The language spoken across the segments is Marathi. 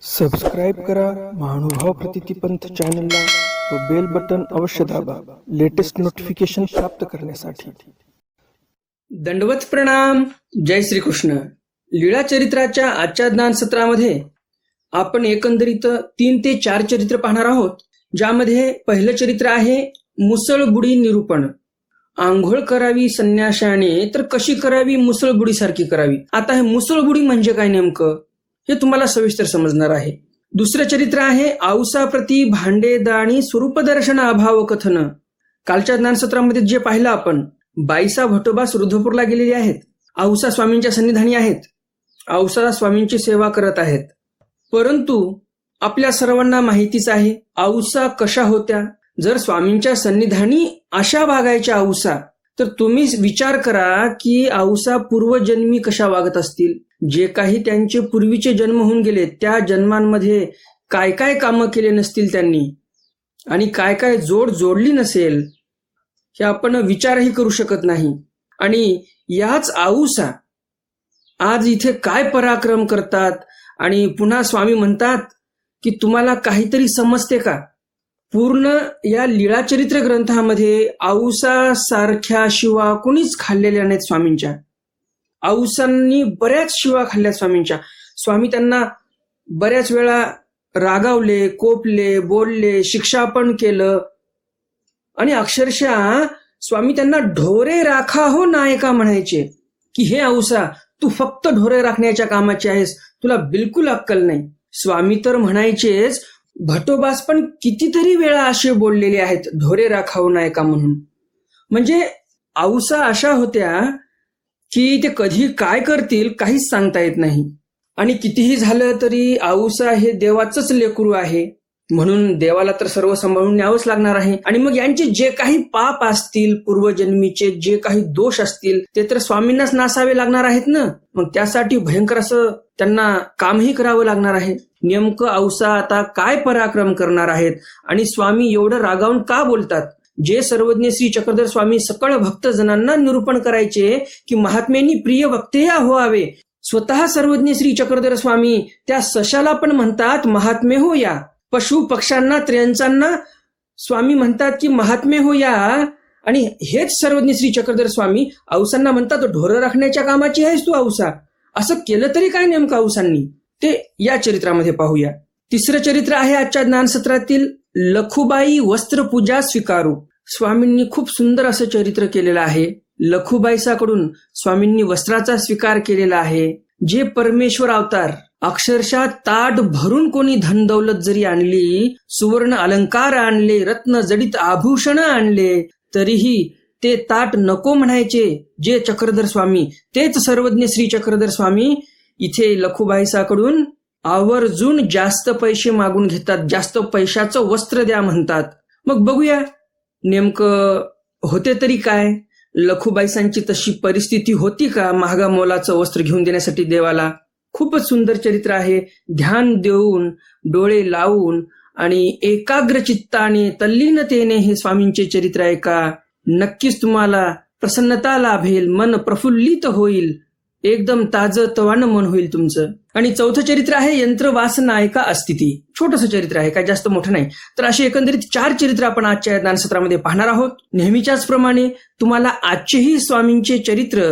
सबस्क्राईब करा महानुभाव प्रतिपंथ चॅनलला व बेल बटन अवश्य दाबा लेटेस्ट नोटिफिकेशन प्राप्त करण्यासाठी। दंडवत प्रणाम। जय श्री कृष्ण। लीळा चरित्राच्या आजच्या ज्ञान सत्रामध्ये आपण एकंदरीत 3 ते 4 चरित्र पाहणार आहोत, ज्यामध्ये पहिलं चरित्र आहे मुसळबुडी निरूपण। आंघोळ करावी संन्याशाने तर कशी करावी मुसळबुडी सारखी करावी। आता हे मुसळबुडी म्हणजे काय नेमकं हे तुम्हाला सविस्तर समजणार आहे। दुसरं चरित्र आहे औसाप्रती भांडे दाणी स्वरूप दर्शन अभाव कथन। कालच्या ज्ञान सत्रामध्ये जे पाहिलं आपण, बाईसा भटोबास रुद्धपूरला गेलेले आहेत, औसा स्वामींच्या सन्निधानी आहेत, औसा स्वामींची सेवा करत आहेत। परंतु आपल्या सर्वांना माहितीच आहे औसा कशा होत्या। जर स्वामींच्या सन्निधानी अशा वागायच्या औसा, तर तुम्ही विचार करा की औसा पूर्वजन्मी कशा वागत असतील। जे काही त्यांचे पूर्वीचे जन्म होऊन गेले त्या जन्मांमध्ये काय काय कामं केले नसतील त्यांनी, आणि काय काय जोडली नसेल, हे आपण विचारही करू शकत नाही। आणि याच औसा आज इथे काय पराक्रम करतात, आणि पुन्हा स्वामी म्हणतात की तुम्हाला काहीतरी समजते का। पूर्ण या लीळा चरित्र ग्रंथामध्ये औसा सारख्या शिवा कोणीच खाल्लेल्या नाहीत स्वामींच्या। औसांनी बऱ्याच शिवा खाल्ल्या स्वामींच्या। स्वामी त्यांना बऱ्याच वेळा रागावले, कोपले, बोलले, शिक्षा पण केलं, आणि अक्षरशः स्वामी त्यांना ढोरे राखा हो नायका म्हणायचे की हे औसा तू फक्त ढोरे राखण्याच्या कामाची आहेस, तुला बिलकुल अक्कल नाही। स्वामी तर म्हणायचेच, भटोबास पण कितीतरी वेळा असे बोललेले आहेत ढोरे राखाव नायका म्हणून। म्हणजे औसा अशा होत्या की ते कधी काय करतील काहीच सांगता येत नाही। आणि कितीही झालं तरी औसा हे देवाचंच लेकरू आहे, म्हणून देवाला तर सर्व सांभाळून न्यावंच लागणार आहे। आणि मग यांचे जे काही पाप असतील, पूर्वजन्मीचे जे काही दोष असतील, ते तर स्वामींनाच नासावे लागणार आहेत ना। मग त्यासाठी भयंकर असं त्यांना कामही करावं लागणार आहे। नेमकं औसा आता काय पराक्रम करणार आहेत, आणि स्वामी एवढं रागावून का बोलतात। जे सर्वज्ञ श्री चक्रधर स्वामी सकळ भक्तजनांना निरूपण करायचे की महात्म्यांनी प्रिय वक्तेया व्हावे। स्वतः सर्वज्ञ श्री चक्रधर स्वामी त्या सशाला पण म्हणतात महात्मे हो या। पशु पक्ष्यांना त्र्यंचांना स्वामी म्हणतात की महात्मे हो या। आणि हेच सर्वज्ञ श्री चक्रधर स्वामी औसांना म्हणतात ढोरं राखण्याच्या कामाची आहेस तू औसा। असं केलं तरी काय नेमकं औसांनी, ते या चरित्रामध्ये पाहूया। तिसरं चरित्र आहे आजच्या ज्ञान सत्रातील लखुबाई वस्त्रपूजा स्वीकारू। स्वामींनी खूप सुंदर असं चरित्र केलेलं आहे। लखुबाईसाकडून स्वामींनी वस्त्राचा स्वीकार केलेला आहे। जे परमेश्वर अवतार अक्षरशः ताट भरून कोणी धन दौलत जरी आणली, सुवर्ण अलंकार आणले, रत्न जडित आभूषण आणले, तरीही ते ताट नको म्हणायचे जे चक्रधर स्वामी। तेच सर्वज्ञ श्री चक्रधर स्वामी इथे लखुबाईसाकडून आवर्जून जास्त पैसे मागून घेतात, जास्त पैशाचं वस्त्र द्या म्हणतात। मग बघूया नेमकं होते तरी काय, लखुबाईसांची तशी परिस्थिती होती का महागा मोलाचं वस्त्र घेऊन देण्यासाठी देवाला। खूपच सुंदर चरित्र आहे। ध्यान देऊन, डोळे लावून आणि एकाग्र चित्ताने, तल्लीनतेने हे स्वामींचे चरित्र ऐका, नक्कीच तुम्हाला प्रसन्नता लाभेल, मन प्रफुल्लित होईल, एकदम ताजं तवानं मन होईल तुमचं। आणि चौथं चरित्र आहे यंत्र वासना ऐका अस्तिती। छोटंसं चरित्र आहे, काय जास्त मोठं नाही। तर असे एकंदरीत 4 चरित्र आपण आजच्या ज्ञानसत्रामध्ये पाहणार आहोत। नेहमीच्याच प्रमाणे तुम्हाला आजचेही स्वामींचे चरित्र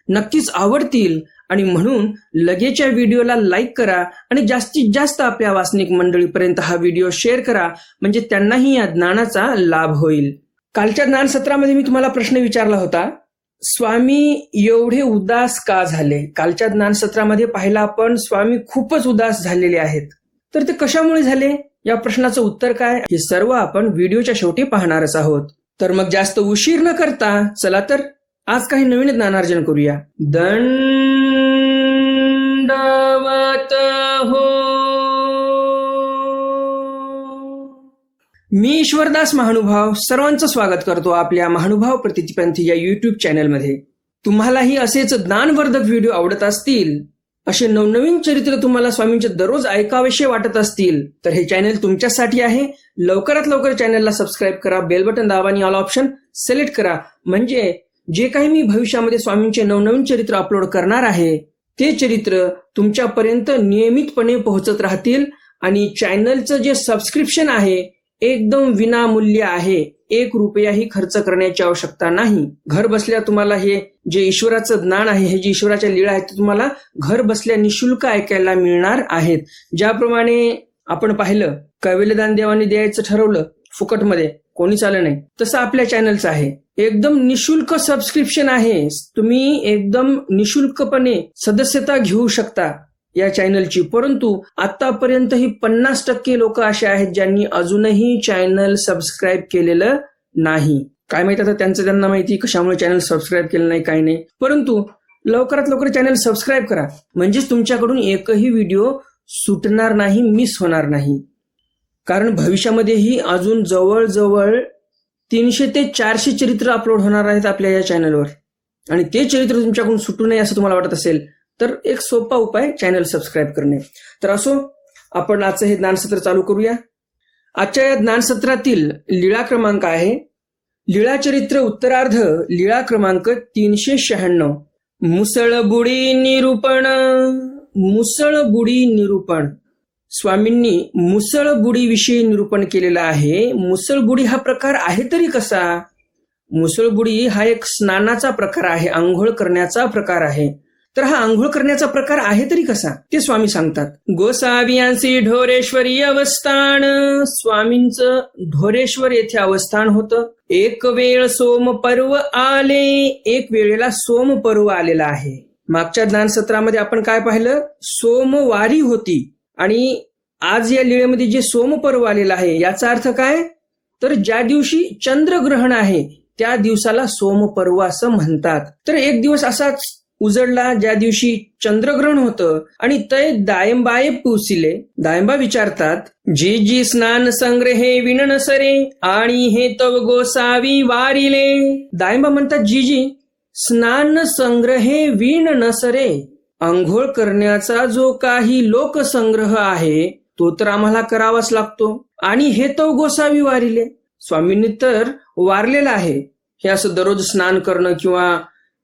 नक्कीच आवडतील, आणि म्हणून लगेचच्या व्हिडिओला लाईक करा आणि जास्तीत जास्त आपल्या वासनिक मंडळीपर्यंत हा व्हिडिओ शेअर करा, म्हणजे त्यांनाही या ज्ञानाचा लाभ होईल। कालच्या ज्ञान सत्रामध्ये मी तुम्हाला प्रश्न विचारला होता, स्वामी एवढे उदास का झाले। कालच्या ज्ञान सत्रामध्ये पाहिला आपण स्वामी खूपच उदास झालेले आहेत, तर ते कशामुळे झाले, या प्रश्नाचं उत्तर काय, हे सर्व आपण व्हिडिओच्या शेवटी पाहणारच आहोत। तर मग जास्त उशीर न करता चला तर आज काही नवीन ज्ञानार्जन करूया। दंडवत हो। मी ईश्वरदास महानुभाव सर्वांचं स्वागत करतो आपल्या महानुभाव प्रतिपंथ या युट्यूब चॅनलमध्ये। तुम्हालाही असेच ज्ञानवर्धक व्हिडिओ आवडत असतील, असे नवनवीन चरित्र तुम्हाला स्वामींचे दररोज ऐकावेसे वाटत असतील, तर हे चॅनल तुमच्यासाठी आहे। लवकरात लवकर चॅनलला सबस्क्राईब करा, बेल बटन दाबा आणि ऑल ऑप्शन सिलेक्ट करा, म्हणजे जे काही मी भविष्यामध्ये स्वामींचे नवनवीन चरित्र अपलोड करणार आहे ते चरित्र तुमच्यापर्यंत नियमितपणे पोहोचत राहतील आणि चॅनलचं जे सबस्क्रिप्शन आहे एकदम विनामूल्य आहे. 1 रुपयाही खर्च करण्याची आवश्यकता नाही. घर बसल्या तुम्हाला हे जे ईश्वराचं ज्ञान आहे, हे जे ईश्वराच्या लीळा आहेत ते तुम्हाला घर बसल्या निशुल्क ऐकायला मिळणार आहेत. ज्याप्रमाणे आपण पाहिलं कैवल्यदान देवाने द्यायचं ठरवलं फुकटमध्ये, कोणीच आलं नाही, तसं आपल्या चॅनलचं आहे. एकदम निशुल्क सबस्क्रिप्शन आहे. तुम्ही एकदम निशुल्कपणे सदस्यता घेऊ शकता या चॅनलची. परंतु आतापर्यंत ही 50% लोक असे आहेत ज्यांनी अजूनही चॅनल सबस्क्राईब केलेलं नाही. काय माहिती आता त्यांना माहिती कशामुळे चॅनल सबस्क्राईब केलं नाही, काय नाही. परंतु लवकरात लवकर चॅनल सबस्क्राईब करा, म्हणजेच तुमच्याकडून एकही व्हिडिओ सुटणार नाही, मिस होणार नाही. कारण भविष्यामध्येही अजून जवळजवळ 300 ते 400 चरित्र अपलोड होणार आहेत आपल्या या चॅनलवर. आणि ते चरित्र तुमच्याकडून सुटू नये असं तुम्हाला वाटत असेल तर एक सोपा उपाय चॅनल सबस्क्राईब करणे. तर असो, आपण आजचं हे ज्ञानसत्र चालू करूया. आजच्या या ज्ञानसत्रातील लीळा क्रमांक आहे लीळा चरित्र उत्तरार्ध, लीळा क्रमांक 396. मुसळबुडी निरूपण. मुसळबुडी निरूपण. स्वामींनी मुसळबुडी विषयी निरूपण केलेलं आहे. मुसळबुडी हा प्रकार आहे तरी कसा? मुसळबुडी हा एक स्नानाचा प्रकार आहे, आंघोळ करण्याचा प्रकार आहे. तर हा आंघोळ करण्याचा प्रकार आहे तरी कसा ते स्वामी सांगतात. गोसावियांसी ढोरेश्वरी अवस्थान. स्वामींचं ढोरेश्वर येथे अवस्थान होतं. एक वेळ सोम पर्व आले. एक वेळेला सोम पर्व आलेला आहे. मागच्या ज्ञानसत्रामध्ये आपण काय पाहिलं? सोमवारी होती. आणि आज या लीळेमध्ये जे सोमपर्व आलेलं आहे याचा अर्थ काय? तर ज्या दिवशी चंद्रग्रहण आहे त्या दिवसाला सोमपर्व असं म्हणतात. तर एक दिवस असाच उजडला ज्या दिवशी चंद्रग्रहण होतं आणि ते दायंबाये पुसिले. दायंबा विचारतात, जी जी स्नान संग्रहे विणन सरे आणि हे तव गोसावी वारिले. दायंबा म्हणतात, जी जी स्नान संग्रहे विण नसरे. आंघोळ करण्याचा जो काही लोकसंग्रह आहे तो तर आम्हाला करावाच लागतो. आणि हे तो गोसावी वारिले. स्वामींनी तर वारलेला आहे. हे असं दररोज स्नान करणं किंवा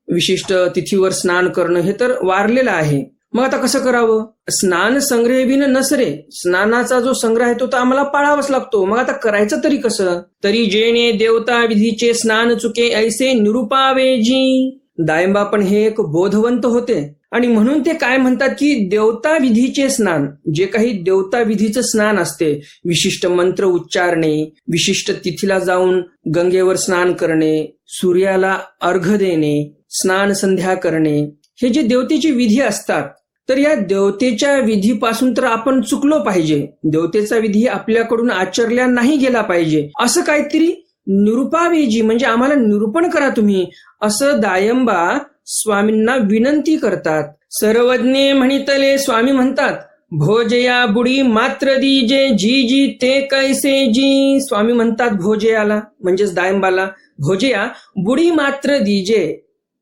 विशिष्ट तिथीवर स्नान करणं हे तर वारलेलं आहे. मग आता कसं करावं? स्नान संग्रह विण नसरे. स्नानाचा जो संग्रह आहे तो तर आम्हाला पाळावाच लागतो. मग आता करायचं तरी कसं? तरी जेणे देवता विधीचे स्नान चुके ऐसे निरूपावेजी. दायंबा पण हे एक बोधवंत होते आणि म्हणून ते काय म्हणतात की देवता विधीचे स्नान, जे काही देवता विधीचं स्नान असते, विशिष्ट मंत्र उच्चारणे, विशिष्ट तिथीला जाऊन गंगेवर स्नान करणे, सूर्याला अर्घ देणे, स्नान संध्या करणे, हे जे देवतेची विधी असतात, तर या देवतेच्या विधीपासून तर आपण चुकलो पाहिजे. देवतेचा विधी आपल्याकडून आचरल्या नाही गेला पाहिजे. असं काहीतरी निरूपावेजी म्हणजे आम्हाला निरूपण करा तुम्ही, असं दायंबा स्वामींना विनंती करतात. सर्वज्ञे म्हणितले स्वामी म्हणतात, भोजया बुडी मात्र दीजे जी जी ते कैसे जी. स्वामी म्हणतात भोजयाला म्हणजेच दायंबाला, भोजया बुडी मात्र दीजे.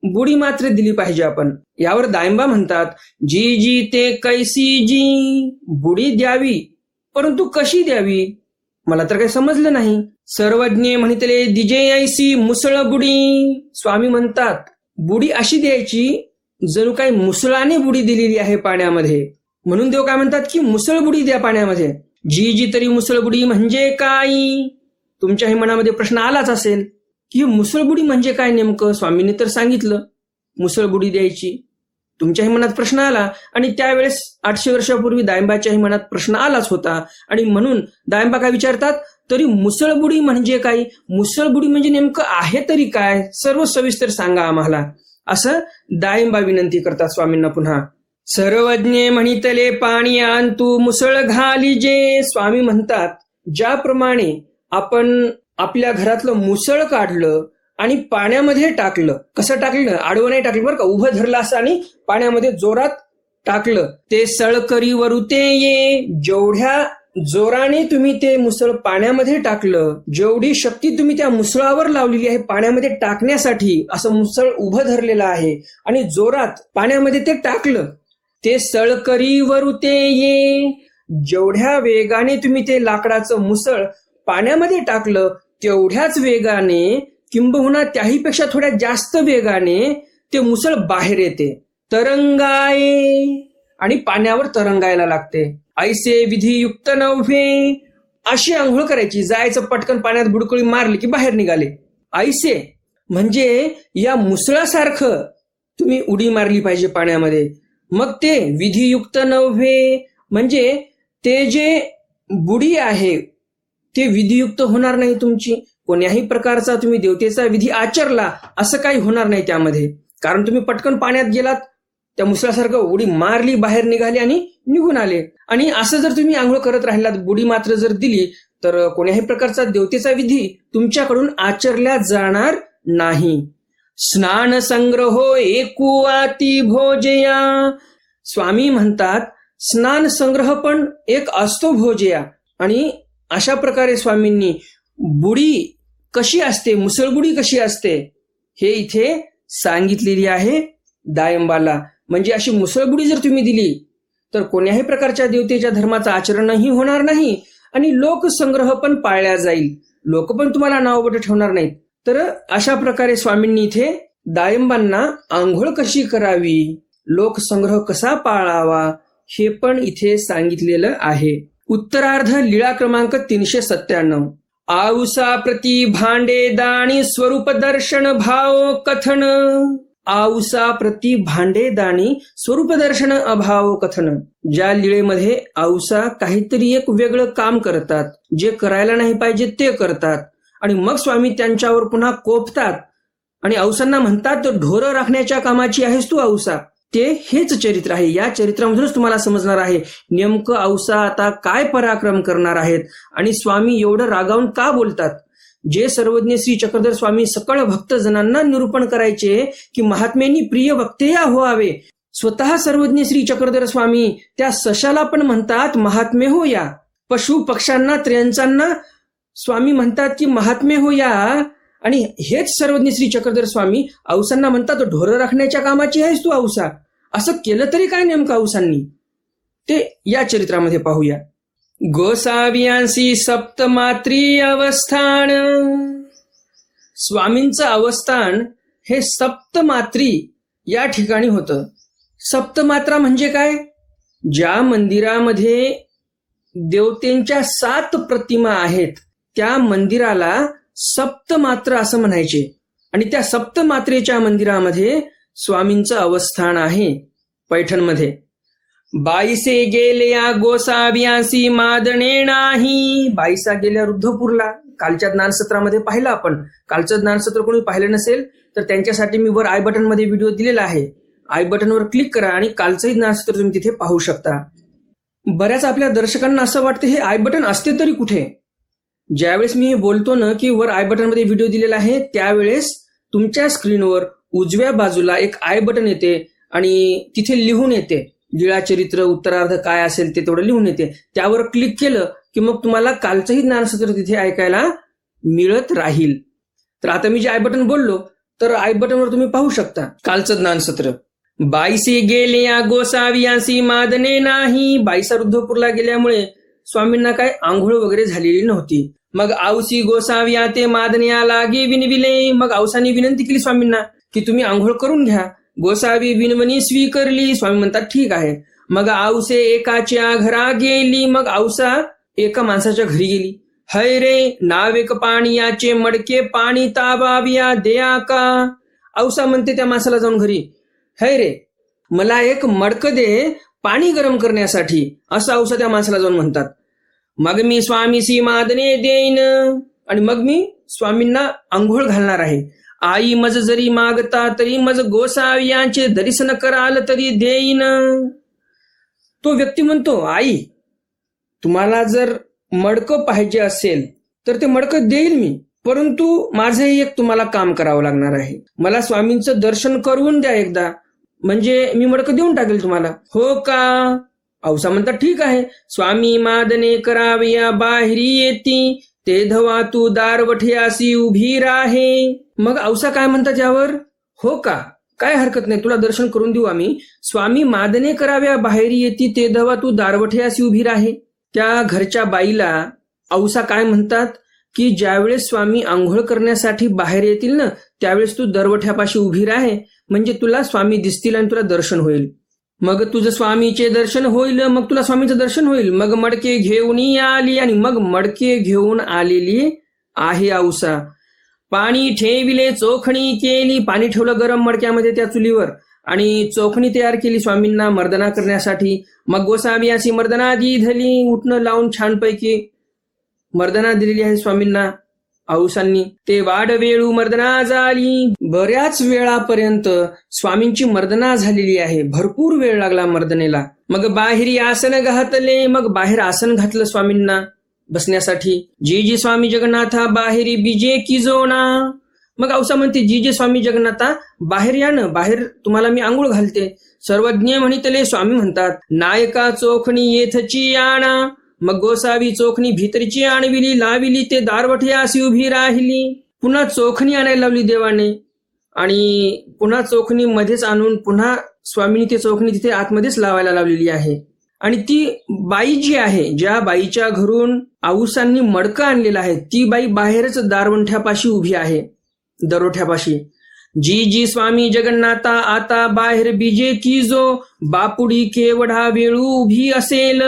बुडी मात्र दिली पाहिजे आपण. यावर दायंबा म्हणतात, जी जी ते कैसी जी. बुडी द्यावी, परंतु कशी द्यावी मला तर काही समजलं नाही. सर्वज्ञे म्हणितले दिजे ऐसी मुसळ बुडी. स्वामी म्हणतात बुडी अशी द्यायची जणू काही मुसळाने बुडी दिलेली आहे पाण्यामध्ये. म्हणून देव काय म्हणतात की मुसळ बुडी द्या पाण्यामध्ये. जी जी तरी मुसळ बुडी म्हणजे काय? तुमच्याही मनामध्ये प्रश्न आलाच असेल की मुसळबुडी म्हणजे काय नेमकं? स्वामींनी तर सांगितलं मुसळबुडी द्यायची. तुमच्याही मनात प्रश्न आला आणि त्यावेळेस 800 वर्षापूर्वी दायंबाच्याही मनात प्रश्न आलाच होता. आणि म्हणून दायंबा काय विचारतात, तरी मुसळबुडी म्हणजे काय? मुसळबुडी म्हणजे नेमकं आहे तरी काय? सर्व सविस्तर सांगा आम्हाला, असं दायंबा विनंती करतात स्वामींना पुन्हा. सर्वज्ञे म्हणितले पाणी आण तू मुसळ घालीजे. स्वामी म्हणतात ज्याप्रमाणे आपण आपल्या घरातलं मुसळ काढलं आणि पाण्यामध्ये टाकलं, कसं टाकलं? आडवं नाही टाकलं बरं का, उभं धरलं असं आणि पाण्यामध्ये जोरात टाकलं. ते सळकरी वरुते ये. जेवढ्या जोराने तुम्ही ते मुसळ पाण्यामध्ये टाकलं, जेवढी शक्ती तुम्ही त्या मुसळावर लावलेली आहे पाण्यामध्ये टाकण्यासाठी, असं मुसळ उभं धरलेलं आहे आणि जोरात पाण्यामध्ये ते टाकलं. ते सळकरी वरुते ये. जेवढ्या वेगाने तुम्ही ते लाकडाचं मुसळ पाण्यामध्ये टाकलं तेवढ्याच वेगाने, किंबहुना त्याहीपेक्षा थोड्या जास्त वेगाने ते मुसळ बाहेर येते. तरंगाये आणि पाण्यावर तरंगायला लागते. ऐसे विधियुक्त नव्हे. अशी आंघोळ करायची, जायचं पटकन पाण्यात बुडकुळी मारली की बाहेर निघाले. ऐसे म्हणजे या मुसळासारखं तुम्ही उडी मारली पाहिजे पाण्यामध्ये. मग ते विधियुक्त नव्हे म्हणजे ते जे बुडी आहे ते विधियुक्त होणार नाही तुमची. कोण्याही प्रकारचा तुम्ही देवतेचा विधी आचरला असं काही होणार नाही त्यामध्ये, कारण तुम्ही पटकन पाण्यात गेलात, त्या मुसळासारखं उडी मारली, बाहेर निघाले आणि निघून आले. आणि असं जर तुम्ही आंघोळ करत राहिलात, बुडी मात्र जर दिली, तर कोण्याही प्रकारचा देवतेचा विधी तुमच्याकडून आचरला जाणार नाही. स्नान संग्रहो एकुवाती भोजया. स्वामी म्हणतात स्नान संग्रह पण एक असतो भोजया. आणि अशा प्रकारे स्वामींनी बुडी कशी असते, मुसळबुडी कशी असते हे इथे सांगितलेली आहे दायंबाला. म्हणजे अशी मुसळबुडी जर तुम्ही दिली तर कोण्याही प्रकारच्या देवतेच्या धर्माचं आचरणही होणार नाही आणि लोकसंग्रह पण पाळला जाईल. लोक पण तुम्हाला नावबट ठेवणार नाहीत. तर अशा प्रकारे स्वामींनी इथे दायंबांना आंघोळ कशी करावी, लोकसंग्रह कसा पाळावा हे पण इथे सांगितलेलं आहे. उत्तरार्ध लीळा क्रमांक 397. आऊसा प्रति भांडे दाणी स्वरूप दर्शन भाव कथन. आऊसा प्रति भांडे दाणी स्वरूप दर्शन अभाव कथन. ज्या लीळेमध्ये आऊसा काहीतरी एक वेगळं काम करतात, जे करायला नाही पाहिजे ते करतात आणि मग स्वामी त्यांच्यावर पुन्हा कोपतात आणि औसांना म्हणतात ढोरं राखण्याच्या कामाची आहेस तू औसा. ते हेच चरित्र आहे. या चरित्रामधूनच तुम्हाला समजणार आहे नेमकं औसा आता काय पराक्रम करणार आहेत आणि स्वामी एवढं रागावून का बोलतात. जे सर्वज्ञ श्री चक्रधर स्वामी सकळ भक्तजनांना निरूपण करायचे की महात्म्यांनी प्रिय वक्तेया व्हावे, स्वतः सर्वज्ञ श्री चक्रधर स्वामी त्या सशाला पण म्हणतात महात्मे हो या. पशु पक्ष्यांना त्र्यंचांना स्वामी म्हणतात की महात्मे हो या. आणि हेच सर्वज्ञ श्री चक्रधर स्वामी औसांना म्हणतात ढोरं राखण्याच्या कामाची आहेस तू औसा. असं केलं तरी काय नेमकं औसांनी ते या चरित्रामध्ये पाहूया. गोसावियांसी सप्तमात्री अवस्थान. स्वामींचं अवस्थान हे सप्तमात्री या ठिकाणी होतं. सप्तमात्रा म्हणजे काय? ज्या मंदिरामध्ये देवतेंच्या 7 प्रतिमा आहेत त्या मंदिराला सप्तमात्र असं म्हणायचे. आणि त्या सप्तमात्रेच्या मंदिरामध्ये स्वामींचं अवस्थान आहे पैठणमध्ये. बाईसे गेल्या गोसावियांसी मादणे नाही. बाईसा गेल्या रुद्धपूरला. कालच्या ज्ञानसत्रामध्ये पाहिलं आपण. कालचं ज्ञानसत्र कोणी पाहिलं नसेल तर त्यांच्यासाठी मी वर आय बटन मध्ये व्हिडिओ दिलेला आहे. आय बटनवर क्लिक करा आणि कालचंही ज्ञानसत्र तुम्ही तिथे पाहू शकता. बऱ्याच आपल्या दर्शकांना असं वाटतं हे आय बटन असते तरी कुठे. ज्यावेळेस मी हे बोलतो ना की वर आय बटन मध्ये व्हिडिओ दिलेला आहे त्यावेळेस तुमच्या स्क्रीनवर उजव्या बाजूला एक आय बटन येते आणि तिथे लिहून येते लीळा चरित्र उत्तरार्ध काय असेल ते तेवढं लिहून येते. त्यावर क्लिक केलं की मग तुम्हाला कालचंही ज्ञानसत्र तिथे ऐकायला मिळत राहील. तर आता मी जे आय बटन बोललो तर आय बटनवर तुम्ही पाहू शकता कालचं ज्ञानसत्र. बाईसे गेल्या गोसावियांसी मादणे नाही. बाईसा रुद्धपूरला गेल्यामुळे स्वामींना काय आंघोळ वगैरे झालेली नव्हती. मग औसी गोसाविया ते मादण्या लागे विनविले. मग औसानी विनंती केली स्वामींना की तुम्ही आंघोळ करून घ्या. गोसावी विनवणी स्वीकारली. स्वामी म्हणतात ठीक आहे. मग औसे एकाच्या घरा गेली. मग औसा एका माणसाच्या घरी गेली. हय रे नावेक पाणीयाचे मडके पाणी ताबाविया देया का. औसा म्हणते त्या माणसाला जाऊन घरी, हय रे मला एक मडकं दे पाणी गरम करण्यासाठी, असं औसा त्या माणसाला जाऊन म्हणतात. मग मी स्वामीसी मादने देईन. आणि मग मी स्वामींना आंघोळ घालणार आहे. आई मज जरी मागता तरी मज गोसावियांचे दर्शन कराल तरी देईन. तो व्यक्ती म्हणतो आई तुम्हाला जर मडकं पाहिजे असेल तर ते मडकं देईल मी, परंतु माझंही एक तुम्हाला काम करावं लागणार आहे. मला स्वामींचं दर्शन करून द्या एकदा, म्हणजे मी मडकं देऊन टाकेल तुम्हाला. हो का. औसा म्हणतात ठीक आहे. स्वामी मादने कराविया बाहेरी येती ते धवा तू दारवठ्यासी उभी राहे. मग औसा काय म्हणतात यावर, हो का काय हरकत नाही तुला दर्शन करून देऊ आम्ही. स्वामी मादने कराव्या बाहेरी येती ते धवा तू दारवठ्यासी उभी राहे. त्या घरच्या बाईला औसा काय म्हणतात की ज्यावेळेस स्वामी आंघोळ करण्यासाठी बाहेर येतील ना त्यावेळेस तू दरवठ्यापाशी उभी राहे, म्हणजे तुला स्वामी दिसतील आणि तुला दर्शन होईल. मग तुझं स्वामीचे दर्शन होईल, मग तुला स्वामीचं दर्शन होईल. मग मडके घेऊन आली, आणि मग मडके घेऊन आलेली आहे औसा. पाणी ठेविले, चोखणी केली, पाणी ठेवलं गरम मडक्यामध्ये त्या चुलीवर, आणि चोखणी तयार केली स्वामींना मर्दना करण्यासाठी. मग गोसावी अशी मर्दना दिली, उठणं लावून छानपैकी मर्दना दिलेली आहे स्वामींना औसांनी. ते वाड वेळू मर्दना झाली. बऱ्याच वेळापर्यंत स्वामींची मर्दना झालेली आहे, भरपूर वेळ लागला मर्दनेला. मग बाहेरी आसन घातले, मग बाहेर आसन घातलं स्वामींना बसण्यासाठी. जी जी स्वामी जगन्नाथा बाहेरी बीजे की जोना. मग औसा म्हणते, जी जी स्वामी जगन्नाथा बाहेर या ना, बाहेर तुम्हाला मी आंघोळ घालते. सर्वज्ञ म्हणितले स्वामी म्हणतात, नायका चोखणी येथची आणा. मग गोसावी चोखणी भीतरची आणविली, लाविली, ते दारवठे अशी उभी राहिली. पुन्हा चोखणी आणायला लावली देवाने, आणि पुन्हा चोखणी मध्येच आणून पुन्हा स्वामींनी ते चोखणी तिथे आतमध्येच लावायला लावलेली आहे. आणि ती बाई जी आहे, ज्या बाईच्या घरून औसांनी मडकं आणलेलं आहे, ती बाई बाहेरच दारवंठ्यापाशी उभी आहे, दरोठ्यापाशी. जी जी स्वामी जगन्नाथा आता बाहेर बीजे की जो, बापुडी केवढा वेळू उभी असेल.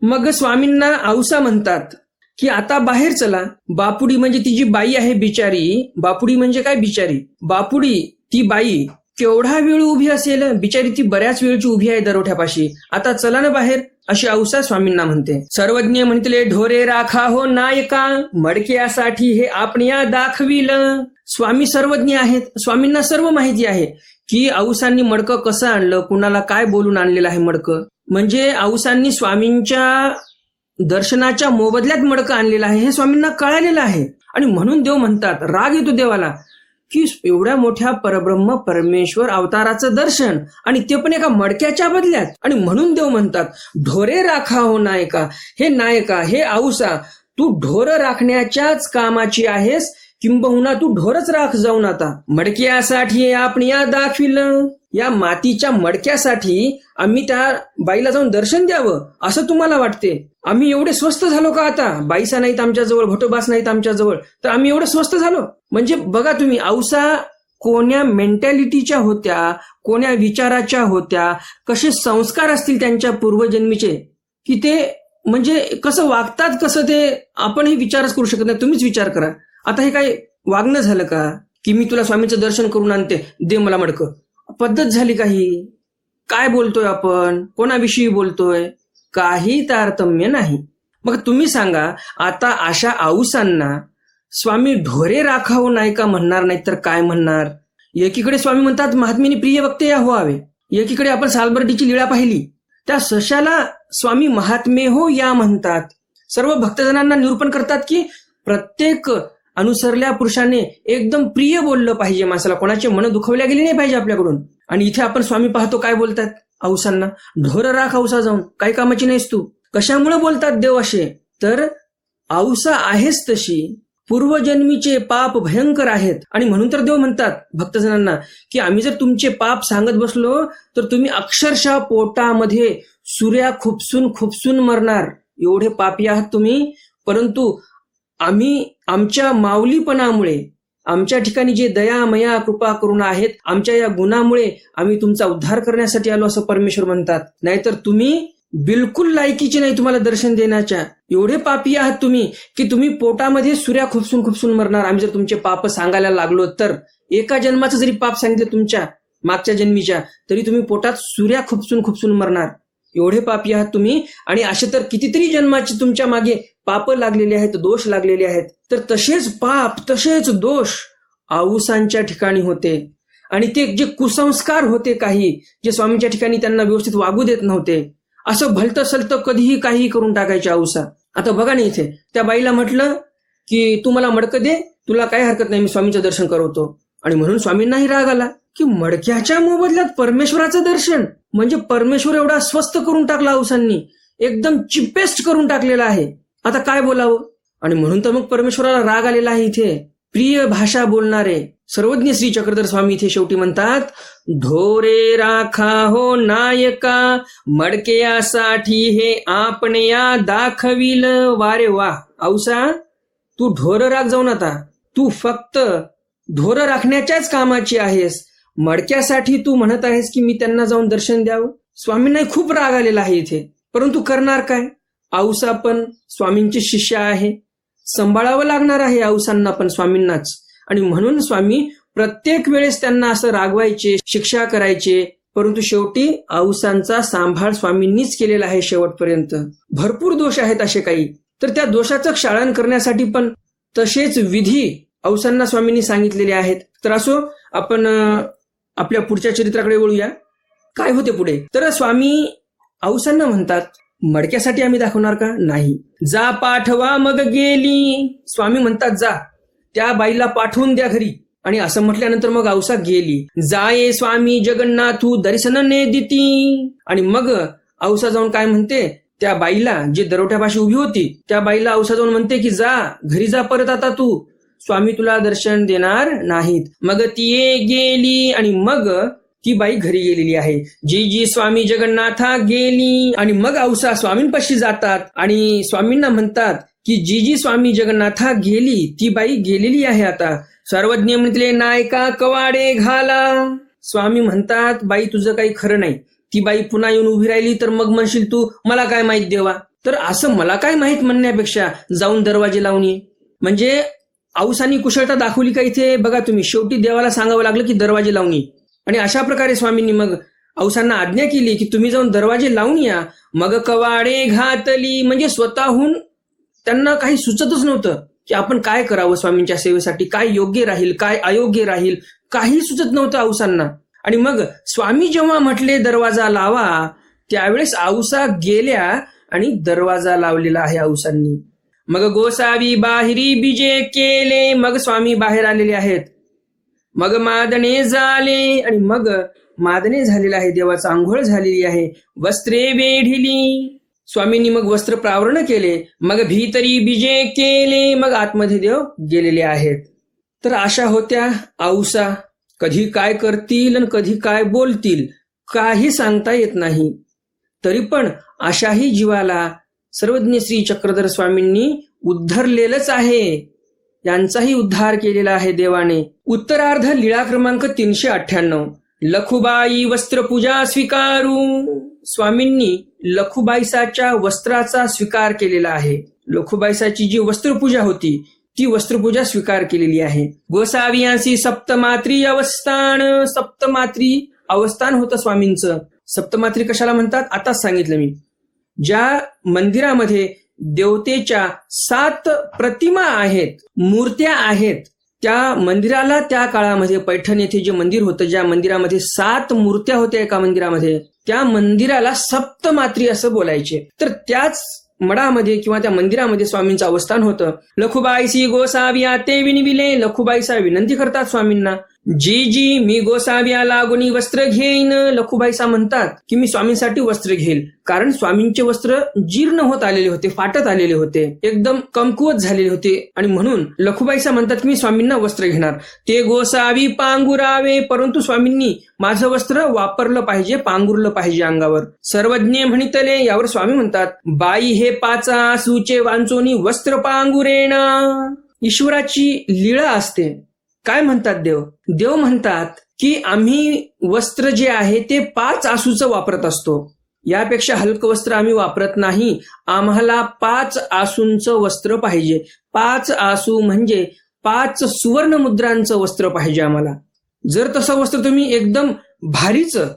मग स्वामींना औसा म्हणतात की आता बाहेर चला. बापुडी म्हणजे ती जी बाई आहे बिचारी. बापुडी म्हणजे काय बिचारी? बापुडी ती बाई केवढा वेळ उभी असेल, बिचारी ती बऱ्याच वेळची उभी आहे दरोठ्यापाशी. आता चला ना बाहेर, अशी औसा स्वामींना म्हणते. सर्वज्ञ म्हणतले, ढोरे राखा हो नायका, मडक्यासाठी हे आपण्या दाखविलं. स्वामी सर्वज्ञ आहेत, स्वामींना सर्व माहिती आहे की औसांनी मडकं कसं आणलं, कुणाला काय बोलून आणलेलं आहे मडकं. म्हणजे औसांनी स्वामींच्या दर्शनाच्या मोबदल्यात मडकं आणलेलं आहे हे स्वामींना कळालेलं आहे. आणि म्हणून देव म्हणतात, राग येतो देवाला की एवढ्या मोठ्या परब्रह्म परमेश्वर अवताराचं दर्शन, आणि ते पण एका मडक्याच्या बदल्यात. आणि म्हणून देव म्हणतात, ढोरे राखा हो नायका, हे नायका, हे औसा, तू ढोर राखण्याच्याच कामाची आहेस, किंबहुना तू ढोरच राख जाऊन आता. मडक्यासाठी आपण या दाखविलं, या मातीच्या मडक्यासाठी आम्ही त्या बाईला जाऊन दर्शन द्यावं असं तुम्हाला वाटते? आम्ही एवढे स्वस्त झालो का आता? बाईसा नाहीत आमच्याजवळ, भटोबास नाहीत आमच्याजवळ, तर आम्ही एवढे स्वस्त झालो? म्हणजे बघा तुम्ही, औसा कोण्या मेंटॅलिटीच्या होत्या, कोण्या विचाराच्या होत्या, कसे संस्कार असतील त्यांच्या पूर्वजन्मीचे, की ते म्हणजे कसं वागतात, कसं ते आपण हे विचारच करू शकत नाही. तुम्हीच विचार करा. आता हे काय वागणं झालं का की मी तुला स्वामीचं दर्शन करून आणते, दे मला मडकं? पद्धत झाली काही? काय बोलतोय आपण, कोणाविषयी बोलतोय? काही तारतम्य नाही. मग तुम्ही सांगा, आता अशा औसांना स्वामी ढोरे राखावं नाही का म्हणणार, नाही तर काय म्हणणार? एकीकडे स्वामी म्हणतात महात्म्याने प्रिय वक्ते या व्हावे, एकीकडे आपण सालबर्डीची लीळा पाहिली, त्या सशाला स्वामी महात्मे हो या म्हणतात. सर्व भक्तजनांना निरूपण करतात की प्रत्येक अनुसरल्या पुरुषाने एकदम प्रिय बोललं पाहिजे माणसाला, कोणाचे मन दुखवल्या गेले नाही पाहिजे आपल्याकडून. आणि इथे आपण स्वामी पाहतो काय बोलतात औसांना, ढोर राख औसा जाऊन, काही कामाची नाहीस तू. कशामुळे बोलतात देव असे? तर औसा आहेस तशी, पूर्वजन्मीचे पाप भयंकर आहेत, आणि म्हणून तर देव म्हणतात भक्तजनांना की आम्ही जर तुमचे पाप सांगत बसलो तर तुम्ही अक्षरशः पोटामध्ये सूर्या खुपसून खुपसून मरणार, एवढे पापी आहात तुम्ही. परंतु आम्ही आमच्या माऊलीपणामुळे, आमच्या ठिकाणी जे दया मया कृपा करुणा आहेत, आमच्या या गुणामुळे आम्ही तुमचा उद्धार करण्यासाठी आलो असं परमेश्वर म्हणतात. नाहीतर तुम्ही बिलकुल लायकीचे नाही तुम्हाला दर्शन देण्याच्या. एवढे पापी आहात तुम्ही की तुम्ही पोटामध्ये सूर्या खुपसून खुपसून मरणार. आम्ही जर तुमचे पाप सांगायला लागलो तर, एका जन्माचं जरी पाप सांगितलं तुमच्या मागच्या जन्मीच्या, तरी तुम्ही पोटात सूर्या खुपसून खुपसून मरणार. एवढे पापी आहात तुम्ही. आणि असे तर कितीतरी जन्माचे तुमच्या मागे पाप लागलेले आहेत, दोष लागलेले आहेत. तर तसेच पाप, तसेच दोष औसांच्या ठिकाणी होते. आणि ते जे कुसंस्कार होते काही, जे स्वामींच्या ठिकाणी त्यांना व्यवस्थित वागू देत नव्हते, असं भलतं सलतं कधीही काहीही करून टाकायचे औसा. आता बघा ना, इथे त्या बाईला म्हटलं की तू मला मडकं दे, तुला काही हरकत नाही, मी स्वामींचं दर्शन करवतो. आणि म्हणून स्वामींनाही राग आला की मडक्याच्या मोबदल्यात परमेश्वराचं दर्शन, म्हणजे परमेश्वर एवढा स्वस्त करून टाकला औसांनी, एकदम चिपेस्ट करून टाकलेला आहे. आता काय बोलावं? आणि म्हणून तर मग परमेश्वराला राग आलेला आहे. इथे प्रिय भाषा बोलणारे सर्वज्ञ श्री चक्रधर स्वामी इथे शेवटी म्हणतात, ढोरे राखा हो नायका, मडक्यासाठी हे आपण या दाखविल. वारे वा औसा, तू ढोर राख जाऊन आता. तू फक्त ढोर राखण्याच्याच कामाची आहेस. मडक्यासाठी तू म्हणत आहेस की मी त्यांना जाऊन दर्शन द्यावं. स्वामींनाही खूप राग आलेला आहे इथे, परंतु करणार काय? औसा पण स्वामींची शिष्य आहे, सांभाळावं लागणार आहे औसांना पण, स्वामींनाच. आणि म्हणून स्वामी प्रत्येक वेळेस त्यांना असं रागवायचे, शिक्षा करायचे, परंतु शेवटी औसांचा सांभाळ स्वामींनीच केलेला आहे शेवटपर्यंत. भरपूर दोष आहेत असे काही, तर त्या दोषाचं क्षालन करण्यासाठी पण तसेच विधी औसांना स्वामींनी सांगितलेले आहेत. तर असो, आपण आपल्या पुढच्या चरित्राकडे वळूया. काय होते पुढे? तर स्वामी औसांना म्हणतात, मडक्यासाठी आम्ही दाखवणार का? नाही. जा पाठवा मग गेली. स्वामी म्हणतात जा, त्या बाईला पाठवून द्या घरी. आणि असं म्हटल्यानंतर मग औसा गेली. जाये स्वामी जगन्नाथू दर्शन ने दिती. आणि मग औसा जाऊन काय म्हणते, त्या बाईला, जे दरोट्यापाशी उभी होती त्या बाईला औसा जाऊन म्हणते की जा घरी जा परत, आता तू, स्वामी तुला दर्शन देणार नाहीत. मग ती गेली आणि मग ती बाई घरी गेलेली आहे. जी जी स्वामी जगन्नाथा गेली. आणि मग औसा स्वामींपाशी जातात आणि स्वामींना म्हणतात की जी जी स्वामी जगन्नाथा गेली ती बाई गेलेली आहे आता. सर्वज्ञ म्हटले नायका कवाडे घाला. स्वामी म्हणतात बाई तुझं काही खरं नाही. ती बाई पुन्हा येऊन उभी राहिली तर मग म्हणशील तू मला काय माहित देवा. तर असं मला काय माहित म्हणण्यापेक्षा जाऊन दरवाजे लावून ये. म्हणजे औसानी कुशलता दाखवली का इथे? बघा तुम्ही, शेवटी देवाला सांगावं लागलं की दरवाजे लावून ये. आणि अशा प्रकारे स्वामींनी मग औसांना आज्ञा केली की तुम्ही जाऊन दरवाजे लावून या. मग कवाडे घातली, म्हणजे स्वतःहून त्यांना काही सुचतच नव्हतं की आपण काय करावं स्वामींच्या सेवेसाठी, काय योग्य राहील, काय अयोग्य राहील, काही सुचत नव्हतं औसांना. आणि मग स्वामी जेव्हा म्हटले दरवाजा लावा, त्यावेळेस औसा गेल्या आणि दरवाजा लावलेला आहे औसांनी. मग गोसावी बाहेरी बिजे केले. मग स्वामी बाहेर आलेले आहेत. मग मादणे झाले आणि मग मादणे झालेलं आहे, देवाचा आंघोळ झालेली आहे. वस्त्रे वेढिली. स्वामींनी मग वस्त्र प्रावरण केले. मग भीतरी बिजे केले. मग आतमध्ये देव गेलेले आहेत. तर अशा होत्या औसा. कधी काय करतील आणि कधी काय बोलतील काही सांगता येत नाही. तरी पण अशाही जीवाला सर्वज्ञ श्री चक्रधर स्वामींनी उद्धरलेलंच आहे. यांचाही उद्धार केलेला आहे देवाने. उत्तरार्ध लीळा क्रमांक 398. लखुबाई वस्त्रपूजा स्वीकारू. स्वामींनी लखुबाईसाच्या वस्त्राचा स्वीकार केलेला आहे. लखुबाईसाची जी वस्त्रपूजा होती ती वस्त्रपूजा स्वीकार केलेली आहे. गोसावियांसी सप्तमात्री अवस्थान. सप्तमात्री अवस्थान होतं स्वामींचं. सप्तमात्री कशाला म्हणतात आताच सांगितलं मी. ज्या मंदिरामध्ये देवतेच्या 7 प्रतिमा आहेत, मूर्त्या आहेत, त्या मंदिराला त्या काळामध्ये पैठण येथे जे मंदिर होतं, ज्या मंदिरामध्ये 7 मूर्त्या होत्या एका मंदिरामध्ये, त्या मंदिराला सप्तमात्री असं बोलायचे. तर त्याच मठामध्ये किंवा त्या मंदिरामध्ये स्वामींचं अवस्थान होतं. लखुबाईसी गोसाविया ते विनविले. लखुबाईसा विनंती करतात स्वामींना, जी जी मी गोसाव्या लागुनी वस्त्र घेईन. लखुबाईसा म्हणतात की मी स्वामींसाठी वस्त्र घेईल, कारण स्वामींचे वस्त्र जीर्ण होत आलेले होते, फाटत आलेले होते, एकदम कमकुवत झालेले होते. आणि म्हणून लखुबाईसा म्हणतात की मी स्वामींना वस्त्र घेणार. ते गोसावी पांगुरावे. परंतु स्वामींनी माझं वस्त्र वापरलं पाहिजे, पांघुरलं पाहिजे अंगावर. सर्वज्ञ म्हणितले. यावर स्वामी म्हणतात बाई हे पाचा सुचे वांचोनी वस्त्र पांघुरेना. ईश्वराची लीळा असते. काय म्हणतात देव? देव म्हणतात की आम्ही वस्त्र जे आहे ते 5 आसूचं वापरत असतो. यापेक्षा हलकं वस्त्र आम्ही वापरत नाही. आम्हाला 5 आसूंचं वस्त्र पाहिजे. 5 आसू म्हणजे 5 सुवर्ण मुद्रांचं वस्त्र पाहिजे आम्हाला. जर तसं वस्त्र तुम्ही एकदम भारीचं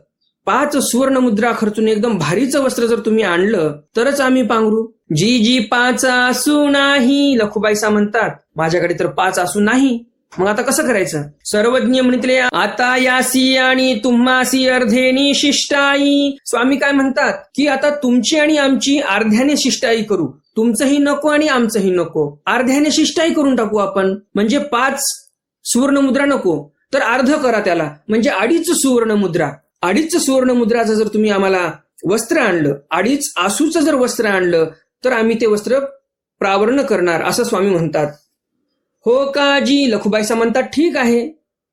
5 सुवर्ण मुद्रा खर्चून एकदम भारीचं वस्त्र जर तुम्ही आणलं तरच आम्ही पांघरू. जी जी 5 आसू नाही. लखुबाईसा म्हणतात माझ्याकडे तर 5 आसू नाही. मग आता कसं करायचं? सर्वज्ञ म्हणितले आता यासी आणि तुम्हासी अर्धेनी शिष्टाई. स्वामी काय म्हणतात की आता तुमची आणि आमची अर्ध्याने शिष्टाई करू. तुमचंही नको आणि आमचंही नको, अर्ध्याने शिष्टाई करून टाकू आपण. म्हणजे 5 सुवर्ण मुद्रा नको तर अर्ध करा त्याला, म्हणजे 2.5 सुवर्ण मुद्रा. 2.5 सुवर्ण मुद्राचं जर तुम्ही आम्हाला वस्त्र आणलं, 2.5 आसूचं जर वस्त्र आणलं तर आम्ही ते वस्त्र प्रावरण करणार, असं स्वामी म्हणतात. हो काजी. लखुबाईसा म्हणतात ठीक आहे,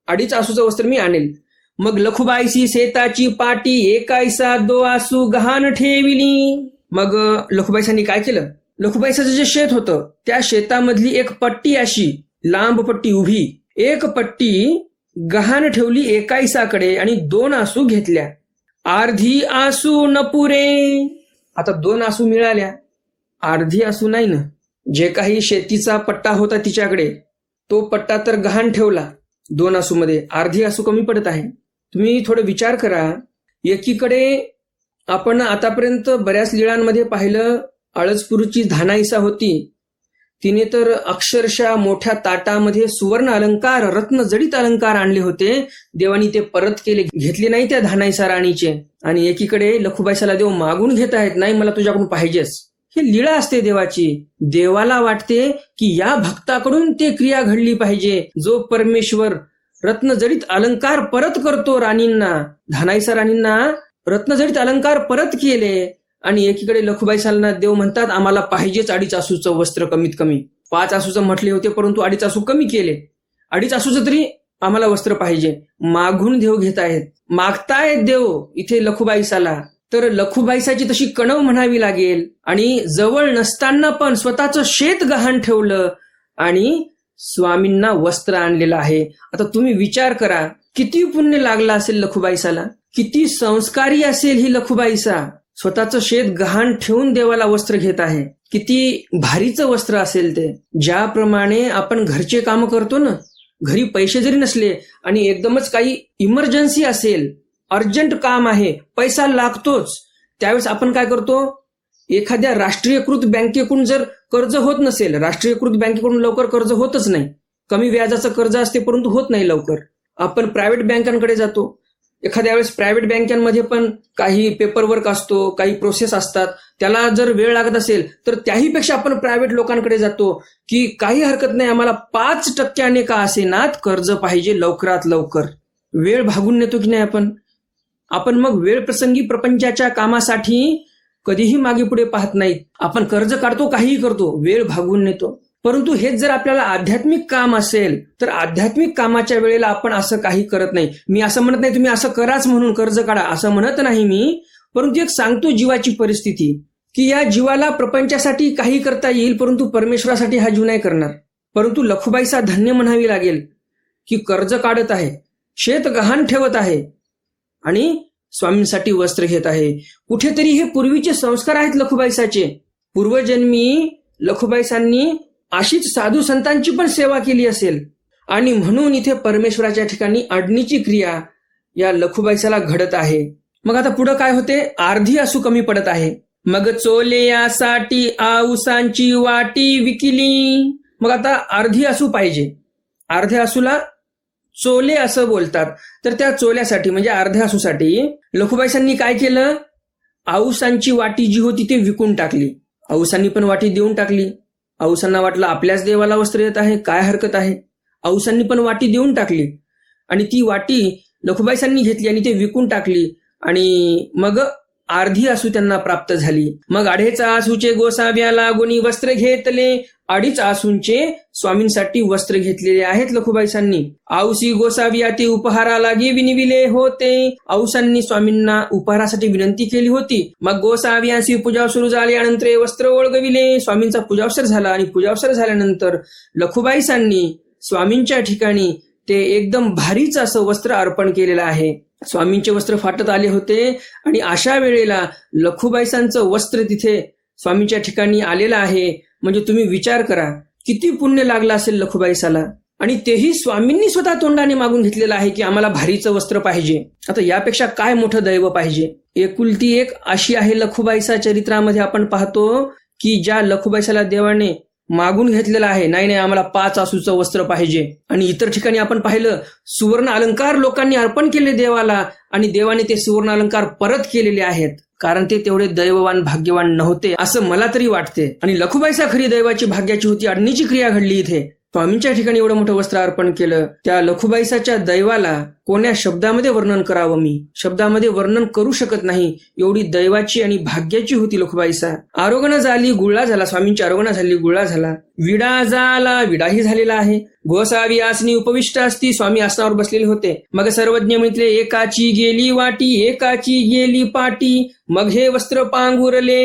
2.5 आसूचं वस्त्र मी आणेल. मग लखुबाईसी शेताची पाटी एकायसा 2 आसू गहाण ठेविली. मग लखुबाईसांनी काय केलं? लखुबाईसाचं जे शेत होतं त्या शेतामधली एक पट्टी, अशी लांब पट्टी उभी, एक पट्टी गहाण ठेवली एकायसाकडे आणि 2 आसू घेतल्या. अर्धी आसू न पुरे. आता 2 आसू मिळाल्या, अर्धी आसू नाही ना. जे काही शेतीचा पट्टा होता तिच्याकडे, तो पट्टा तर गहाण ठेवला 2 आसूमध्ये, अर्धी आसू कमी पडत आहे. तुम्ही थोडं विचार करा. एकीकडे आपण आतापर्यंत बऱ्याच लीळांमध्ये पाहिलं, आळसपुरची धानाईसा होती, तिने तर अक्षरशः मोठ्या ताटामध्ये सुवर्ण अलंकार, रत्न जडित अलंकार आणले होते. देवानी ते परत केले, घेतले नाही त्या धानाईसा राणीचे. आणि एकीकडे लखुबाईसाला देव मागून घेत आहेत, नाही मला तुझ्याकडून पाहिजेच. ही लीळा असते देवाची. देवाला वाटते की या भक्ताकडून ते क्रिया घडली पाहिजे, जो परमेश्वर रत्नजडित अलंकार परत करतो राणींना. धानाईसा राणींना रत्नजडित अलंकार परत केले. आणि एकीकडे लखुबाईसाला देव म्हणतात आम्हाला पाहिजेच 2.5 आसूचं वस्त्र, कमीत कमी 5 आसूचं म्हटले होते, परंतु 2.5 आसू कमी केले. 2.5 आसूचं तरी आम्हाला वस्त्र पाहिजे. मागून देव घेत आहेत, मागतायत देव इथे लखुबाईसाला. तर लखुबाईसाची तशी कणव म्हणावी लागेल. आणि जवळ नसताना पण स्वतःचं शेत गहाण ठेवलं आणि स्वामींना वस्त्र आणलेलं आहे. आता तुम्ही विचार करा, किती पुण्य लागला असेल लखुबाईसाला, किती संस्कारी असेल ही लखुबाईसा. स्वतःचं शेत गहाण ठेवून देवाला वस्त्र घेत आहे. किती भारीचं वस्त्र असेल ते. ज्याप्रमाणे आपण घरचे काम करतो ना, घरी पैसे जरी नसले आणि एकदमच काही इमर्जन्सी असेल, अर्जंट काम आहे, पैसा लागतोच, त्यावेळेस आपण काय करतो, एखाद्या राष्ट्रीयकृत बँकेकडून जर कर्ज होत नसेल, राष्ट्रीयकृत बँकेकडून लवकर कर्ज होतच नाही, कमी व्याजाचं कर्ज असते परंतु होत नाही लवकर, आपण प्रायव्हेट बँकांकडे जातो. एखाद्या वेळेस प्रायव्हेट बँकांमध्ये पण काही पेपरवर्क असतो, काही प्रोसेस असतात, त्याला जर वेळ लागत असेल तर त्याहीपेक्षा आपण प्रायव्हेट लोकांकडे जातो की काही हरकत नाही, आम्हाला 5% का असेनात कर्ज पाहिजे लवकरात लवकर. वेळ भागून नेतो की नाही आपण मग वेळ प्रसंगी प्रपंचाच्या कामासाठी कधीही मागे पुढे पाहत नाहीत. आपण कर्ज काढतो, काहीही करतो, वेळ भागवून नेतो. परंतु हेच जर आपल्याला आध्यात्मिक काम असेल तर आध्यात्मिक कामाच्या वेळेला आपण असं काही करत नाही. मी असं म्हणत नाही तुम्ही असं कराच म्हणून कर्ज काढा, असं म्हणत नाही मी. परंतु एक सांगतो जीवाची परिस्थिती, की या जीवाला प्रपंचासाठी काही करता येईल परंतु परमेश्वरासाठी हा जीव नाही करणार. परंतु लखुबाईसा धन्य म्हणावी लागेल की कर्ज काढत आहे, शेत गहाण ठेवत आहे आणि स्वामींसाठी वस्त्र घेत आहे. कुठेतरी हे पूर्वीचे संस्कार आहेत लखुबाईसाचे. पूर्वजन्मी लखुबाईसांनी अशीच साधू संतांची पण सेवा केली असेल आणि म्हणून इथे परमेश्वराच्या ठिकाणी अडणीची क्रिया या लखुबाईसाला घडत आहे. मग आता पुढे काय होते, अर्धी आसू कमी पडत आहे. मग चोले यासाठी आऊसांची वाटी विकिली. मग आता अर्धी आसू पाहिजे. अर्ध्या आसूला चोले असं बोलतात. तर त्या चोल्यासाठी म्हणजे अर्ध्या आसूसाठी लखुबाईसांनी काय केलं, आऊसांची वाटी जी होती ती विकून टाकली. आऊसांनी पण वाटी देऊन टाकली. आऊसांना वाटलं आपल्याच देवाला वस्त्र येत आहे, काय हरकत आहे. आऊसांनी पण वाटी देऊन टाकली आणि ती वाटी लखुबाईसांनी घेतली आणि ते विकून टाकली आणि मग अर्धी आसू त्यांना प्राप्त झाली. मग 2.5 आसूचे गोसाव्याला गुणी वस्त्र घेतले. 2.5 आसूंचे स्वामींसाठी वस्त्र घेतलेले आहेत लखुबाईसांनी. आऊसी गोसाव्या ते उपहाराला विनिविले होते. आऊसांनी स्वामींना उपहारासाठी विनंती केली होती. मग गोसाव्यासी पूजा सुरू झाल्यानंतर वस्त्र ओळगविले. स्वामींचा पूजावसर झाला आणि पूजावसर झाल्यानंतर लखुबाईसांनी स्वामींच्या ठिकाणी ते एकदम भारीच असं वस्त्र अर्पण केलेलं आहे. स्वामींचे वस्त्र फाटत आले होते आणि अशा वेळेला लखुबाईसांचं वस्त्र तिथे स्वामींच्या ठिकाणी आलेलं आहे. म्हणजे तुम्ही विचार करा किती पुण्य लागलं असेल लखुबाईसाला. आणि तेही स्वामींनी स्वतः तोंडाने मागून घेतलेलं आहे की आम्हाला भारीचं वस्त्र पाहिजे. आता यापेक्षा काय मोठं दैव पाहिजे. एकुलती एक अशी आहे लखुबाईसा चरित्रामध्ये आपण पाहतो की ज्या लखुबाईसाला देवाने मागून घेतलेला आहे, नाही आम्हाला 5 आसूचं वस्त्र पाहिजे. आणि इतर ठिकाणी आपण पाहिलं सुवर्ण अलंकार लोकांनी अर्पण केले देवाला आणि देवाने ते सुवर्ण अलंकार परत केलेले आहेत, कारण ते तेवढे दैववान भाग्यवान नव्हते असं मला तरी वाटते. आणि लखुबाईसा खरी दैवाची भाग्याची होती. अडणीची क्रिया घडली इथे. स्वामींच्या ठिकाणी एवढं मोठं वस्त्र अर्पण केलं. त्या लखुबाईसाच्या दैवाला कोण्या शब्दामध्ये वर्णन करावं, मी शब्दामध्ये वर्णन करू शकत नाही. एवढी दैवाची आणि भाग्याची होती लखुबाईसा. आरोगण झाली गुळा झाला. स्वामींची आरोगण झाली गुळा झाला. विडा झाला, विडाही झालेला आहे. गोसावी आसनी उपविष्ट असती. स्वामी आसनावर बसलेले होते. मग सर्वज्ञ म्हटले एकाची गेली वाटी, एकाची गेली पाटी, मग हे वस्त्र पांघुरले.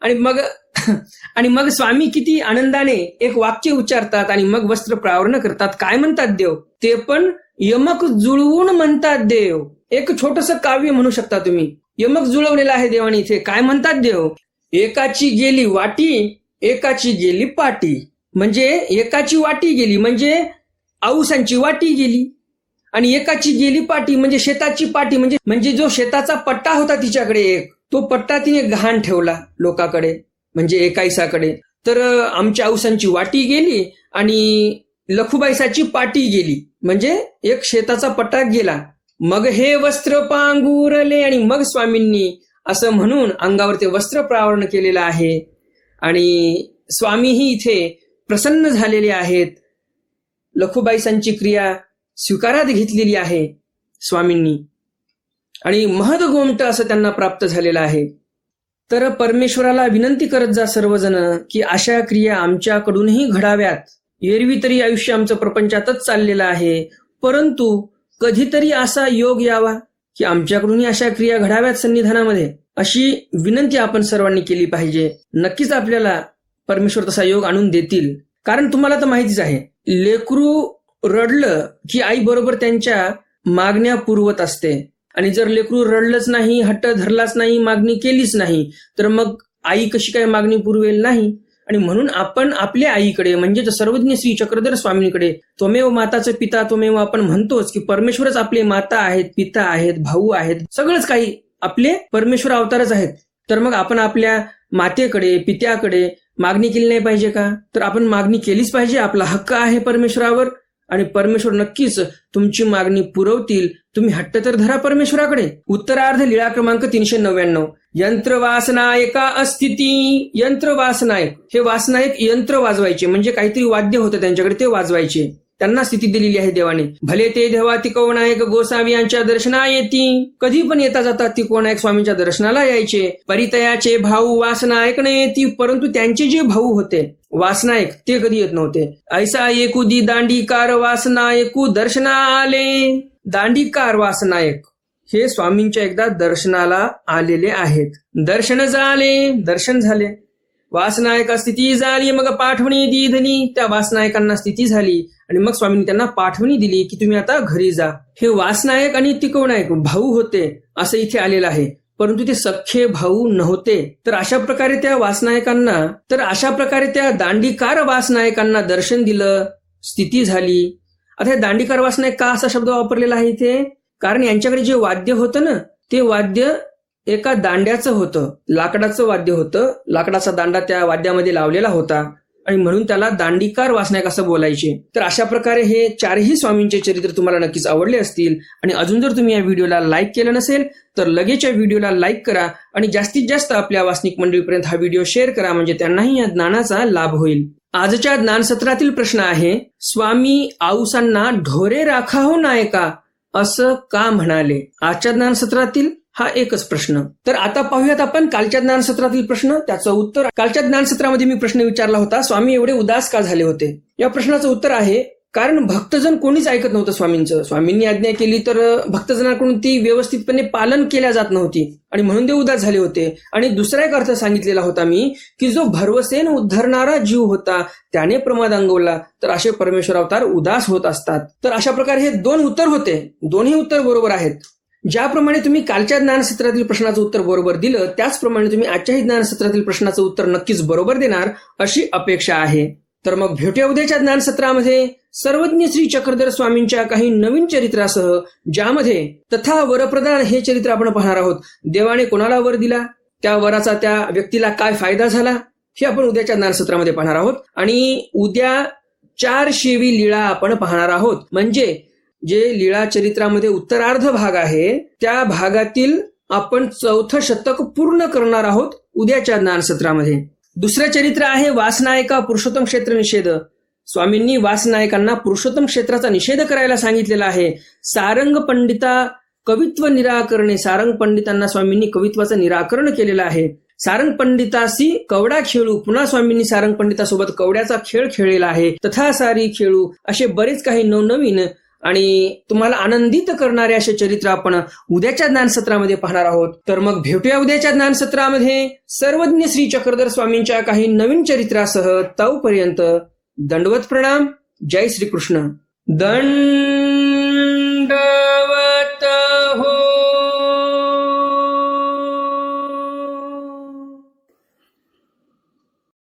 आणि मग स्वामी किती आनंदाने एक वाक्य उच्चारतात आणि मग वस्त्र प्रावरण करतात. काय म्हणतात देव, ते पण यमक जुळवून म्हणतात देव. एक छोटस काव्य म्हणू शकता तुम्ही. यमक जुळवलेलं आहे देवाने इथे. काय म्हणतात देव? एकाची गेली वाटी, एकाची गेली पाटी. म्हणजे एकाची वाटी गेली म्हणजे औसांची वाटी गेली, आणि एकाची गेली पाटी म्हणजे शेताची पाटी, म्हणजे जो शेताचा पट्टा होता तिच्याकडे एक, तो पट्टा तिने गहाण ठेवला लोकांकडे, म्हणजे एकाईसाकडे. तर आमच्या औसांची वाटी गेली आणि लखुबाईसाची पाटी गेली, म्हणजे एक शेताचा पट्टा गेला. मग हे वस्त्र पांघुरले, आणि मग स्वामींनी असं म्हणून अंगावर ते वस्त्र प्रावरण केलेलं आहे. आणि स्वामीही इथे प्रसन्न झालेले आहेत. लखुबाईसांची क्रिया स्वीकारात घेतलेली आहे स्वामींनी, आणि महद गोमट असं त्यांना प्राप्त झालेलं आहे. तर परमेश्वराला विनंती करत जा सर्वजण की अशा क्रिया आमच्याकडूनही घडाव्यात. एरवी तरी आयुष्य आमचं प्रपंचातच चाललेलं आहे, परंतु कधीतरी असा योग यावा की आमच्याकडूनही अशा क्रिया घडाव्यात सन्निधानामध्ये, अशी विनंती आपण सर्वांनी केली पाहिजे. नक्कीच आपल्याला परमेश्वर तसा योग आणून देतील. कारण तुम्हाला तर माहितीच आहे, लेकरू रडलं की आई बरोबर त्यांच्या मागण्या पुरवत असते, आणि जर लेकरू रडलंच नाही, हट्ट धरलाच नाही, मागणी केलीच नाही, तर मग आई कशी काय मागणी पुरवेल? नाही. आणि म्हणून आपण आपल्या आईकडे म्हणजे सर्वज्ञ श्री चक्रधर स्वामींकडे, त्वमेव माताचं पिता त्वमेव, आपण म्हणतोच की परमेश्वरच आपले माता आहेत, पिता आहेत, भाऊ आहेत, सगळंच काही आपले परमेश्वर अवतारच आहेत. तर मग आपण आपल्या मातेकडे, पित्याकडे मागणी केली नाही पाहिजे का? तर आपण मागणी केलीच पाहिजे. आपला हक्क आहे परमेश्वरावर, आणि परमेश्वर नक्कीच तुमची मागणी पुरवतील. तुम्ही हट्ट तर धरा परमेश्वराकडे. उत्तरार्ध लीळा क्रमांक 399. यंत्रवासनायका अस्थिती. यंत्रवासनायक, हे वासनायक यंत्र वाजवायचे, म्हणजे काहीतरी वाद्य होतं त्यांच्याकडे, ते वाजवायचे. त्यांना स्थिती दिलेली आहे देवाने. भले ते देवा तिकोनायक गोसावी यांच्या दर्शना येती. कधी पण येता जाता तिकोनायक स्वामींच्या दर्शनाला यायचे. परितयाचे भाऊ वासनायक न येती, परंतु त्यांचे जे भाऊ होते वासनायक ते कधी येत नव्हते. ऐसा एकुदी दांडीकार वासनायकू दर्शना आले. दांडीकार वासनायक हे स्वामींच्या एकदा दर्शनाला आलेले आहेत. दर्शन झाले. वासनायका स्थिती झाली, मग पाठवणी दिली. त्या वासनायकांना स्थिती झाली आणि मग स्वामींनी त्यांना पाठवणी दिली की तुम्ही आता घरी जा. हे वासनायक आणि तिकोनायक भाऊ होते असं इथे आलेलं आहे, परंतु ते सख्खे भाऊ नव्हते. तर अशा प्रकारे त्या दांडीकार वासनायकांना दर्शन दिलं, स्थिती झाली. आता हे दांडीकार वासनायक का असा शब्द वापरलेला आहे इथे? कारण यांच्याकडे जे वाद्य होतं ना, ते वाद्य एका दांड्याचं होतं, लाकडाचं वाद्य होतं. लाकडाचा दांडा त्या वाद्यामध्ये लावलेला होता, आणि म्हणून त्याला दांडीकार वासनायक असं बोलायचे. तर अशा प्रकारे हे चारही स्वामींचे चरित्र तुम्हाला नक्कीच आवडले असतील. आणि अजून जर तुम्ही या व्हिडिओला लाईक केलं नसेल तर लगेच या व्हिडिओला लाईक करा, आणि जास्तीत जास्त आपल्या वासनिक मंडळीपर्यंत हा व्हिडिओ शेअर करा, म्हणजे त्यांनाही या ज्ञानाचा लाभ होईल. आजच्या ज्ञानसत्रातील प्रश्न आहे, स्वामी औसांना ढोरे राखाहो नायका असं का म्हणाले? आजच्या ज्ञानसत्रातील हा एकच प्रश्न. तर आता पाहूयात आपण कालच्या ज्ञानसत्रातील प्रश्न, त्याचं उत्तर. कालच्या ज्ञानसत्रामध्ये मी प्रश्न विचारला होता, स्वामी एवढे उदास का झाले होते? या प्रश्नाचं उत्तर आहे, कारण भक्तजन कोणीच ऐकत नव्हतं स्वामींचं. स्वामींनी आज्ञा केली तर भक्तजनाकडून ती व्यवस्थितपणे पालन केल्या जात नव्हती, आणि म्हणून ते उदास झाले होते. आणि दुसरा एक अर्थ सांगितलेला होता मी की जो भरवसेन उद्धरणारा जीव होता त्याने प्रमाद अंगवला, तर असे परमेश्वर अवतार उदास होत असतात. तर अशा प्रकारे हे दोन उत्तर होते, दोन्ही उत्तर बरोबर आहेत. ज्याप्रमाणे तुम्ही कालच्या ज्ञानसत्रातील प्रश्नाचं उत्तर बरोबर दिलं, त्याचप्रमाणे तुम्ही आजच्याही ज्ञानसत्रातील प्रश्नाचं उत्तर नक्कीच बरोबर देणार अशी अपेक्षा आहे. तर मग भेटूया उद्याच्या ज्ञानसत्रामध्ये सर्वज्ञ श्री चक्रधर स्वामींच्या काही नवीन चरित्रासह, ज्यामध्ये तथा वरप्रदान हे चरित्र आपण पाहणार आहोत. देवाने कोणाला वर दिला, त्या वराचा त्या व्यक्तीला काय फायदा झाला, हे आपण उद्याच्या ज्ञानसत्रामध्ये पाहणार आहोत. आणि उद्या 4 शेवी लीळा आपण पाहणार आहोत. म्हणजे जे लीळा चरित्रामध्ये उत्तरार्ध भाग आहे त्या भागातील आपण 4थं शतक पूर्ण करणार आहोत उद्याच्या ज्ञानसत्रामध्ये. दुसरं चरित्र आहे वासनायका पुरुषोत्तम क्षेत्र निषेध. स्वामींनी वासनायकांना पुरुषोत्तम क्षेत्राचा निषेध करायला सांगितलेला आहे. सारंग पंडिता कवित्व निराकरणे, सारंग पंडितांना स्वामींनी कवित्वाचं निराकरण केलेलं आहे. सारंग पंडिताशी कवडा खेळू, पुन्हा स्वामींनी सारंग पंडितासोबत कवड्याचा खेळ खेळलेला आहे. तथा सारी खेळू, असे बरेच काही नवनवीन आणि तुम्हाला आनंदित करणारे असे चरित्र आपण उद्याच्या ज्ञानसत्रामध्ये पाहणार आहोत. तर मग भेटूया उद्याच्या ज्ञानसत्रामध्ये सर्वज्ञ श्री चक्रधर स्वामींच्या काही नवीन चरित्रासह. तोपर्यंत दंडवत प्रणाम. जय श्रीकृष्ण. दंड